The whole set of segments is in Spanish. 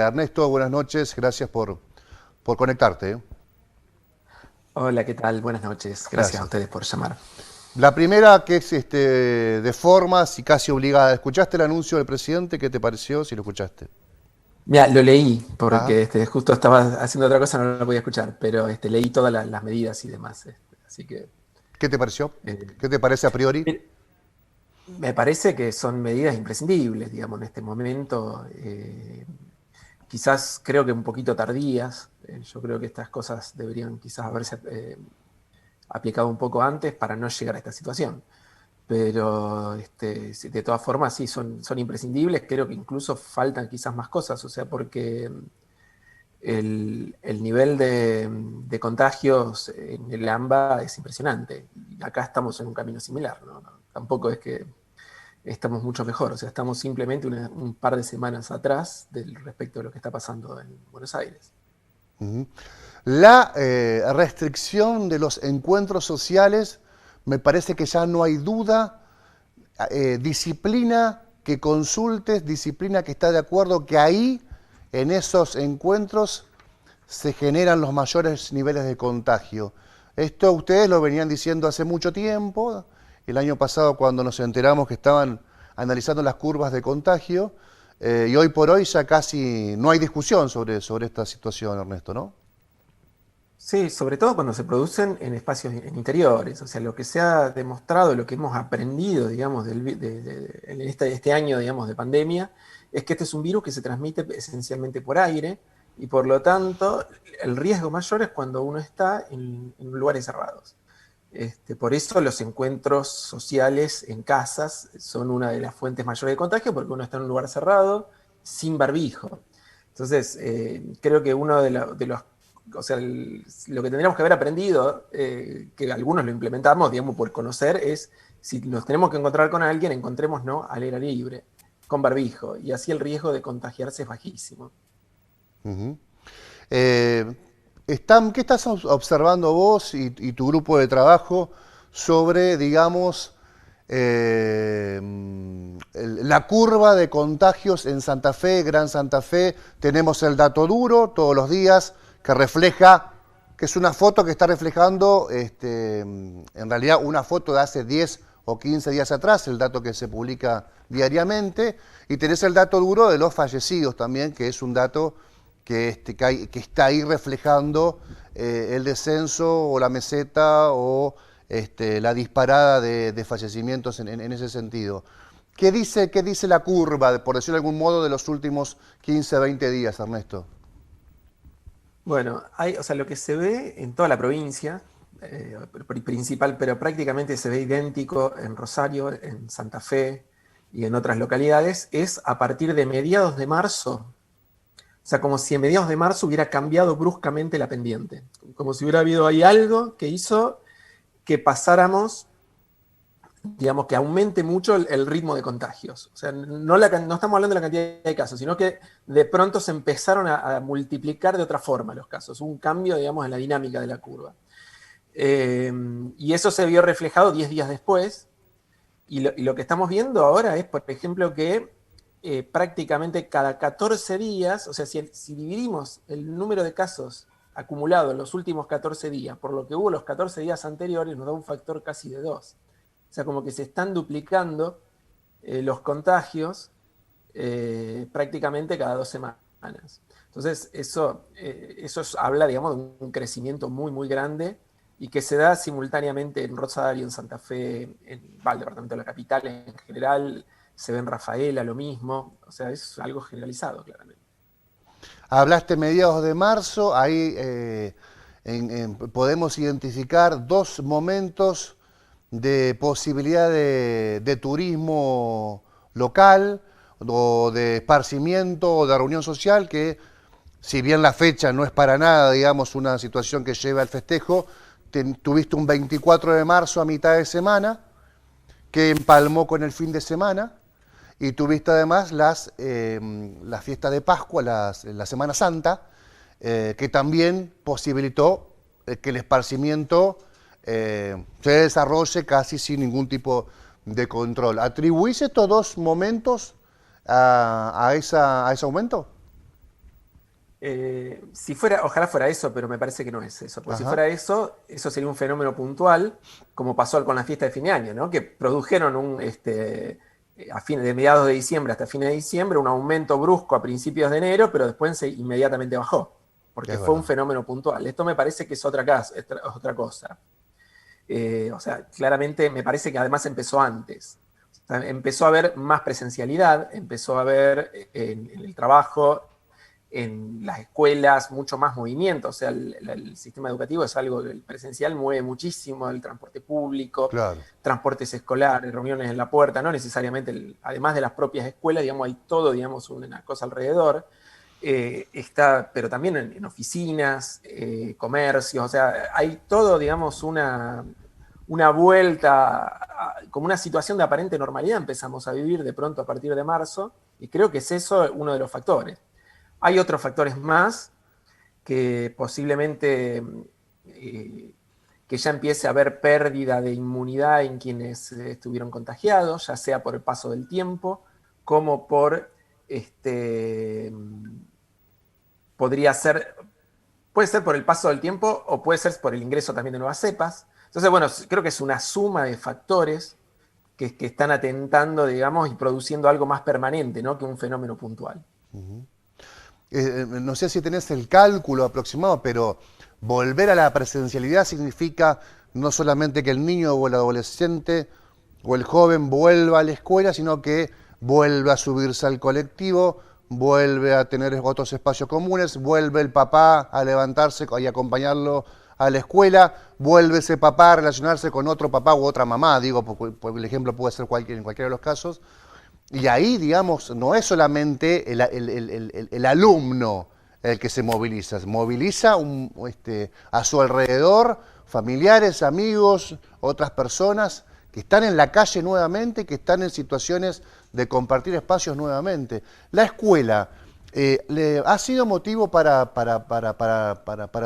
Ernesto, buenas noches, gracias por conectarte. Hola, ¿qué tal? Buenas noches. Gracias a Gracias. ustedes por llamar. La primera que es de formas y casi obligada. ¿Escuchaste el anuncio del presidente? ¿Qué te pareció si lo escuchaste? Mira, lo leí Ajá. porque justo estaba haciendo otra cosa, no lo podía escuchar, pero leí todas las medidas y demás. Así que ¿Qué te pareció? eh, ¿Qué te parece a priori? mir- me parece que son medidas imprescindibles, digamos, en este momento. Quizás creo que un poquito tardías. Yo creo que estas cosas deberían quizás haberse aplicado un poco antes para no llegar a esta situación. Pero sí, de todas formas sí, son imprescindibles. Creo que incluso faltan quizás más cosas, o sea, porque el nivel de contagios en el AMBA es impresionante. Y acá estamos en un camino similar, ¿no? Tampoco es que estamos mucho mejor, o sea, estamos simplemente un par de semanas atrás respecto de lo que está pasando en Buenos Aires. Ujú. La restricción de los encuentros sociales, me parece que ya no hay duda. Disciplina que consultes, disciplina que está de acuerdo, que ahí, en esos encuentros, se generan los mayores niveles de contagio. Esto ustedes lo venían diciendo hace mucho tiempo. El año pasado, cuando nos enteramos que estaban analizando las curvas de contagio, y hoy por hoy ya casi no hay discusión sobre esta situación, Ernesto, ¿no? Sí, sobre todo cuando se producen en espacios en interiores, o sea, lo que se ha demostrado, lo que hemos aprendido, digamos, en este año, digamos, de pandemia, es que este es un virus que se transmite esencialmente por aire y por lo tanto el riesgo mayor es cuando uno está en lugares cerrados. Por eso los encuentros sociales en casas son una de las fuentes mayores de contagio porque uno está en un lugar cerrado, sin barbijo. Entonces, creo que uno de los o sea, lo que tendríamos que haber aprendido, que algunos lo implementamos, digamos, por conocer, es si nos tenemos que encontrar con alguien, encontrémonos al aire libre, con barbijo, y así el riesgo de contagiarse es bajísimo. Ujú. Eh, ¿Qué estás observando vos y tu grupo de trabajo sobre, digamos, la curva de contagios en Santa Fe, Gran Santa Fe? Tenemos el dato duro todos los días que refleja, que es una foto que está reflejando, en realidad una foto de hace 10 o 15 días atrás, el dato que se publica diariamente, y tenés el dato duro de los fallecidos también, que es un dato que está ahí reflejando el descenso o la meseta o la disparada de fallecimientos en ese sentido. Qué dice la curva, por decirlo de algún modo, de los últimos 15, 20 días, Ernesto? Bueno, o sea, lo que se ve en toda la provincia, principal, pero prácticamente se ve idéntico en Rosario, en Santa Fe y en otras localidades, es a partir de mediados de marzo. O sea, como si en mediados de marzo hubiera cambiado bruscamente la pendiente. Como si hubiera habido ahí algo que hizo que pasáramos, digamos, que aumente mucho el ritmo de contagios. O sea, no estamos hablando de la cantidad de casos, sino que de pronto se empezaron a multiplicar de otra forma los casos. Hubo un cambio, digamos, en la dinámica de la curva. Eh, y eso se vio reflejado 10 días después. Y lo que estamos viendo ahora es, por ejemplo, que prácticamente cada 14 días, o sea, si dividimos el número de casos acumulados en los últimos 14 días por lo que hubo los 14 días anteriores, nos da un factor casi de 2. O sea, como que se están duplicando los contagios prácticamente cada 2 semanas. Entonces, eso habla, digamos, de un crecimiento muy, muy grande y que se da simultáneamente en Rosario, en Santa Fe, el departamento de la capital en general, se ve en Rafaela lo mismo, o sea, es algo generalizado, claramente. Hablaste mediados de marzo, ahí podemos identificar dos momentos de posibilidad de turismo local o de esparcimiento o de reunión social que si bien la fecha no es para nada, digamos, una situación que lleve al festejo, tuviste un 24 de marzo a mitad de semana que empalmó con el fin de semana y tuviste además las fiestas de Pascua, la Semana Santa, que también posibilitó que el esparcimiento se desarrolle casi sin ningún tipo de control. ¿Atribuís estos dos momentos a ese aumento? Si fuera, ojalá fuera eso, pero me parece que no es eso. Porque si Ajá, fuera eso, eso sería un fenómeno puntual, como pasó con la fiesta de fin de año, ¿no? Que produjeron de mediados de diciembre hasta fines de diciembre un aumento brusco a principios de enero, pero después inmediatamente bajó, porque es fue un verdad. fenómeno puntual. Esto me parece que es otra cosa. O sea, claramente me parece que además empezó antes. O sea, empezó a haber más presencialidad, empezó a haber en el trabajo, en las escuelas, mucho más movimiento. O sea, el sistema educativo es algo que el presencial mueve muchísimo, el transporte público, Claro. transportes escolares, reuniones en la puerta, no necesariamente, además de las propias escuelas, digamos, hay todo, digamos, una cosa alrededor. Pero también en oficinas, comercios, o sea, hay todo, digamos, una vuelta, como una situación de aparente normalidad empezamos a vivir de pronto a partir de marzo, y creo que es eso uno de los factores. Hay otros factores más que posiblemente que ya empiece a haber pérdida de inmunidad en quienes estuvieron contagiados, ya sea por el paso del tiempo, como por podría ser, puede ser por el paso del tiempo o puede ser por el ingreso también de nuevas cepas. Entonces, bueno, creo que es una suma de factores que están atentando, digamos, y produciendo algo más permanente, ¿no? Que un fenómeno puntual. No sé si tenés el cálculo aproximado, pero volver a la presencialidad significa no solamente que el niño o el adolescente o el joven vuelva a la escuela, sino que vuelve a subirse al colectivo, vuelve a tener otros espacios comunes, vuelve el papá a levantarse y acompañarlo a la escuela, vuelve ese papá a relacionarse con otro papá u otra mamá, digo, porque el ejemplo puede ser en cualquiera de los casos, y ahí, digamos, no es solamente el alumno el que se moviliza a su alrededor familiares, amigos, otras personas que están en la calle nuevamente, que están en situaciones de compartir espacios nuevamente. La escuela ha sido motivo para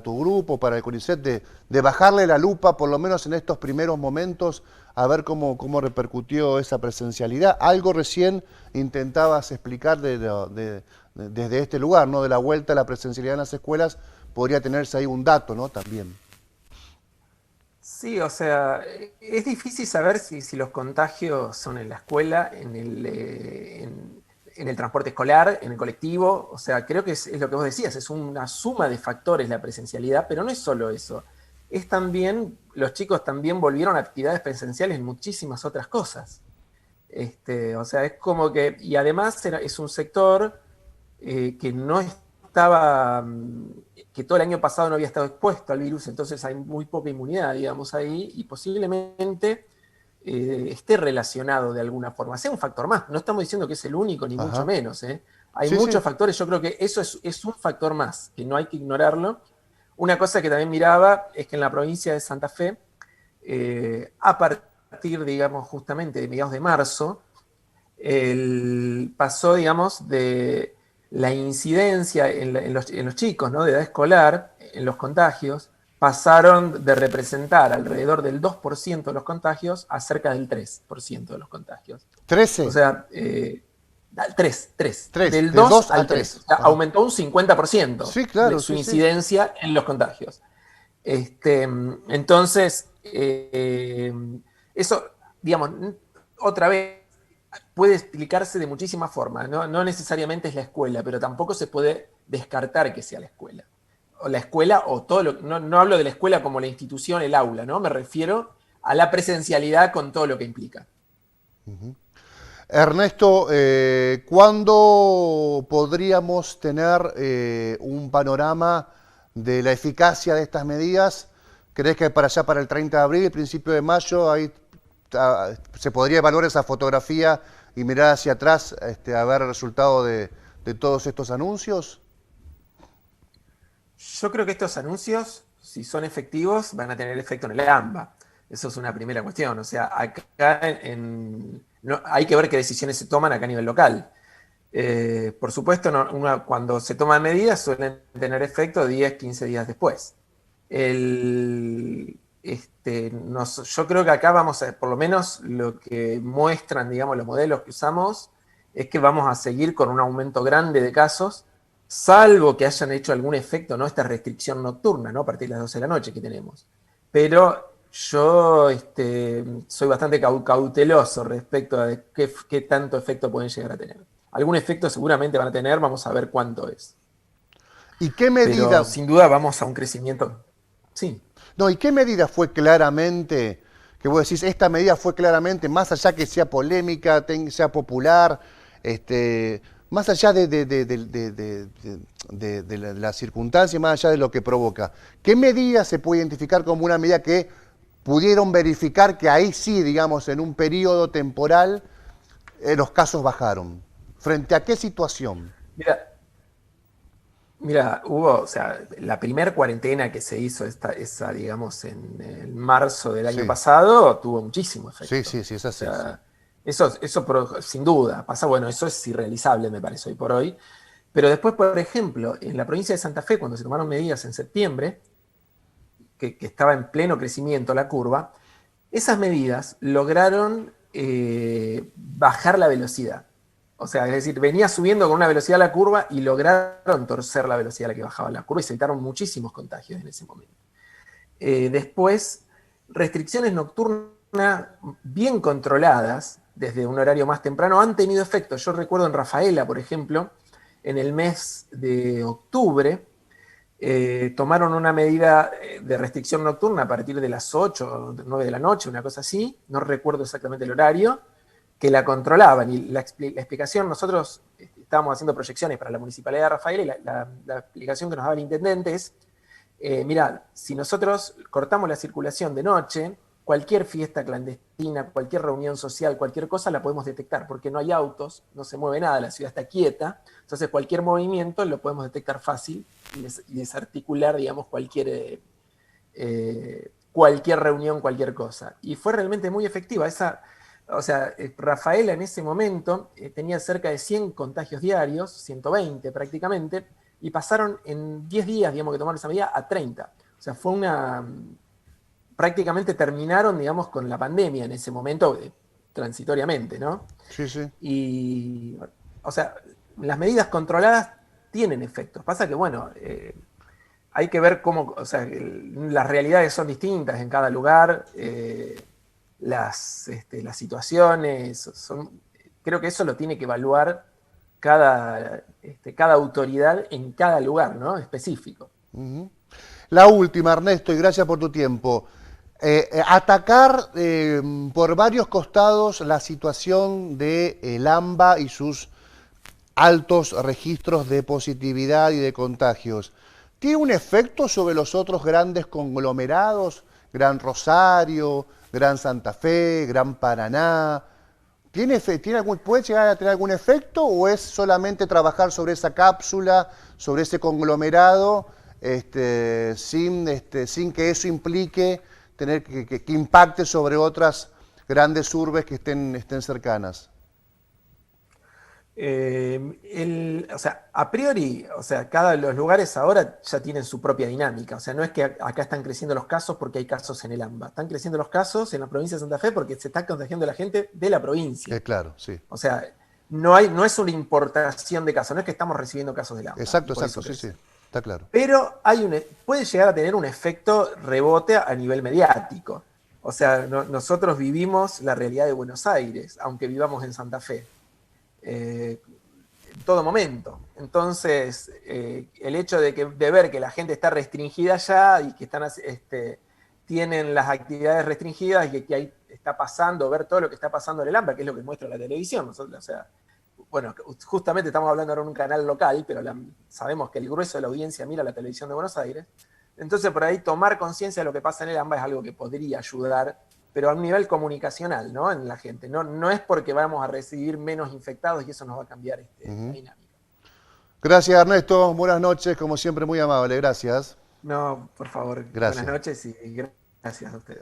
tu grupo, para el CONICET, de bajarle la lupa, por lo menos en estos primeros momentos, a ver cómo repercutió esa presencialidad. Algo recién intentabas explicar desde este lugar, ¿no? De la vuelta a la presencialidad en las escuelas, podría tenerse ahí un dato, ¿no? También. Sí, o sea, es difícil saber si los contagios son en la escuela, en el transporte escolar, en el colectivo. O sea, creo que es lo que vos decías, es una suma de factores la presencialidad, pero no es solo eso. Es también, los chicos también volvieron a actividades presenciales en muchísimas otras cosas. O sea, es como que, y además es un sector que no estaba, que todo el año pasado no había estado expuesto al virus, entonces hay muy poca inmunidad, digamos, ahí, y posiblemente esté relacionado de alguna forma, sea un factor más. No estamos diciendo que es el único, ni mucho Ajá. menos. Hay Sí, sí. muchos factores, yo creo que eso es un factor más, que no hay que ignorarlo. Una cosa que también miraba es que en la provincia de Santa Fe, a partir, digamos, justamente de mediados de marzo, pasó, digamos, de la incidencia en los chicos, ¿no? De edad escolar, en los contagios, pasaron de representar alrededor del 2% de los contagios a cerca del 3% de los contagios. O 13. sea, 3, 3. del De 2 2 a al 3. O 3. sea, Ajá. aumentó un 50% Sí, de claro, su sí, sí. incidencia en los contagios. Entonces, eso, digamos, otra vez, puede explicarse de muchísimas formas. ¿No? No necesariamente es la escuela, pero tampoco se puede descartar que sea la escuela. O la escuela o todo lo. No hablo de la escuela como la institución, el aula, ¿no? Me refiero a la presencialidad con todo lo que implica. Ernesto, ¿cuándo podríamos tener un panorama de la eficacia de estas medidas? ¿Crees que para allá, para el 30 de abril, principio de mayo, ahí se podría evaluar esa fotografía y mirar hacia atrás a ver el resultado de todos estos anuncios? Yo creo que estos anuncios, si son efectivos, van a tener efecto en el AMBA. Eso es una primera cuestión. O sea, acá hay que ver qué decisiones se toman acá a nivel local. Por supuesto, cuando se toman medidas suelen tener efecto 10, 15 días después. Yo creo que acá vamos a, por lo menos lo que muestran, digamos, los modelos que usamos, es que vamos a seguir con un aumento grande de casos salvo que hayan hecho algún efecto, ¿no? Esta restricción nocturna, ¿no? A partir de las 12 de la noche que tenemos. Pero yo soy bastante cauteloso respecto a qué tanto efecto pueden llegar a tener. Algún efecto seguramente van a tener, vamos a ver cuánto es. ¿Y qué Pero medida, sin duda vamos a un crecimiento. Sí. no, y qué medida fue claramente, que vos decís, esta medida fue claramente, más allá que sea polémica, sea popular, más allá de la circunstancia, más allá de lo que provoca, ¿qué medida se puede identificar como una medida que pudieron verificar que ahí sí, digamos, en un periodo temporal, los casos bajaron? ¿Frente a qué situación? Mira, Mira, hubo, o sea, la primer cuarentena que se hizo, esa, digamos, en el marzo del año Sí, pasado, tuvo muchísimo sí, efecto. sí, sí, es O así, sí. sea, sin duda, pasa, bueno, eso es irrealizable, me parece, hoy por hoy. Pero después, por ejemplo, en la provincia de Santa Fe, cuando se tomaron medidas en septiembre, que estaba en pleno crecimiento la curva, esas medidas lograron bajar la velocidad. O sea, es decir, venía subiendo con una velocidad la curva y lograron torcer la velocidad a la que bajaba la curva y se evitaron muchísimos contagios en ese momento. Después, restricciones nocturnas bien controladas desde un horario más temprano han tenido efecto. Yo recuerdo en Rafaela, por ejemplo, en el mes de octubre, tomaron una medida de restricción nocturna a partir de las 8 o 9 de la noche, una cosa así, no recuerdo exactamente el horario, que la controlaban. Y la explicación, nosotros estábamos haciendo proyecciones para la Municipalidad de Rafael y la explicación que nos daba el intendente es, mira, si nosotros cortamos la circulación de noche, cualquier fiesta clandestina, cualquier reunión social, cualquier cosa la podemos detectar, porque no hay autos, no se mueve nada, la ciudad está quieta, entonces cualquier movimiento lo podemos detectar fácil y desarticular, digamos, cualquier reunión, cualquier cosa. Y fue realmente muy efectiva. O sea, Rafaela en ese momento tenía cerca de 100 contagios diarios, 120 prácticamente, y pasaron en 10 días, digamos, que tomaron esa medida, a 30. O sea, prácticamente terminaron, digamos, con la pandemia en ese momento, transitoriamente, ¿no? Sí, sí. Y, o sea, las medidas controladas tienen efectos. Pasa que, bueno, hay que ver cómo, o sea, las realidades son distintas en cada lugar, las situaciones, creo que eso lo tiene que evaluar cada autoridad en cada lugar, ¿no? Específico. Ujú. La última, Ernesto, y gracias por tu tiempo. Atacar por varios costados la situación de el AMBA y sus altos registros de positividad y de contagios. ¿Tiene un efecto sobre los otros grandes conglomerados? Gran Rosario, Gran Santa Fe, Gran Paraná. ¿Puede llegar a tener algún efecto o es solamente trabajar sobre esa cápsula, sobre ese conglomerado, sin que eso implique tener que impacte sobre otras grandes urbes que estén cercanas? O sea, a priori, o sea, cada los lugares ahora ya tienen su propia dinámica. O sea, no es que acá están creciendo los casos porque hay casos en el AMBA. Están creciendo los casos en la provincia de Santa Fe porque se está contagiando la gente de la provincia. Claro, sí. O sea, no es una importación de casos, no es que estamos recibiendo casos del AMBA y Exacto, por exacto, eso sí, sí. crece. Está claro. Pero puede llegar a tener un efecto rebote a nivel mediático. O sea, nosotros vivimos la realidad de Buenos Aires, aunque vivamos en Santa Fe. En todo momento. Entonces, el hecho de ver que la gente está restringida ya y que tienen las actividades restringidas y que ahí está pasando, ver todo lo que está pasando en el AMBA, que es lo que muestra la televisión. Nosotros, o sea, bueno, justamente estamos hablando ahora en un canal local, pero sabemos que el grueso de la audiencia mira la televisión de Buenos Aires. Entonces, por ahí tomar conciencia de lo que pasa en el AMBA es algo que podría ayudar, pero a un nivel comunicacional, ¿no? En la gente. No es porque vamos a recibir menos infectados y eso nos va a cambiar la dinámica. Gracias, Ernesto. Buenas noches, como siempre, muy amable. Gracias. No, por favor, buenas Gracias. noches y gracias a ustedes.